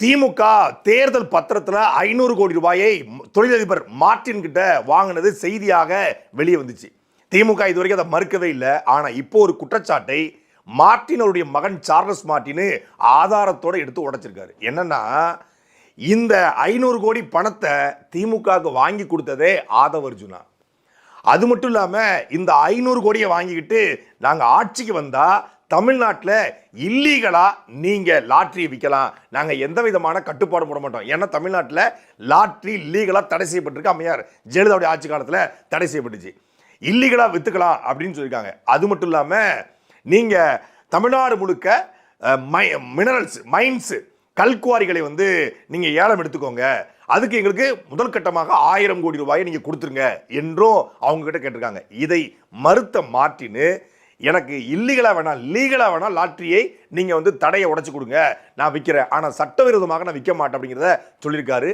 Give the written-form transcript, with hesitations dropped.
திமுக தேர்தல் பத்திரத்தில் 500 கோடி ரூபாயை தொழிலதிபர் மார்டின் கிட்ட வாங்கினது செய்தியாக வெளியே வந்துச்சு. திமுக இதுவரைக்கும் அதை மறுக்கவே இல்லை. ஆனால் இப்போ ஒரு குற்றச்சாட்டை மார்டின் அவருடைய மகன் சார்லஸ் மார்டின் ஆதாரத்தோடு எடுத்து உடைச்சிருக்காரு. என்னன்னா, இந்த 500 கோடி பணத்தை திமுகவுக்கு வாங்கி கொடுத்ததே ஆதவ் அர்ஜுனா. அது மட்டும் இல்லாமல் இந்த 500 கோடியை வாங்கிக்கிட்டு நாங்கள் ஆட்சிக்கு வந்தால் தமிழ்நாட்டில் இல்லீகலாக நீங்கள் லாட்ரி விற்கலாம், நாங்கள் எந்த விதமான கட்டுப்பாடு போட மாட்டோம். ஏன்னா தமிழ்நாட்டில் லாட்ரி இல்லீகலாக தடை செய்யப்பட்டிருக்கு. அம்மையார் ஜெயலலிதாவுடைய ஆட்சி காலத்தில் தடை செய்யப்பட்டுச்சு. இல்லீகலாக விற்றுக்கலாம் அப்படின்னு சொல்லியிருக்காங்க. அது மட்டும் இல்லாமல் நீங்கள் தமிழ்நாடு முழுக்க மினரல்ஸ் மைன்ஸு கல்குவாரிகளை நீங்கள் ஏலம் எடுத்துக்கோங்க, அதுக்கு எங்களுக்கு முதல் கட்டமாக 1000 கோடி ரூபாயை நீங்கள் கொடுத்துருங்க என்றும் அவங்க கிட்ட கேட்டிருக்காங்க. இதை மறுத்த மார்டின், எனக்கு இல்லீகலாக வேணாம் லீகலாக வேணாம் லாட்ரியை நீங்கள் தடையை உடைச்சு கொடுங்க, நான் விற்கிறேன், ஆனால் சட்டவிரோதமாக நான் விற்க மாட்டேன் அப்படிங்கிறத சொல்லியிருக்காரு.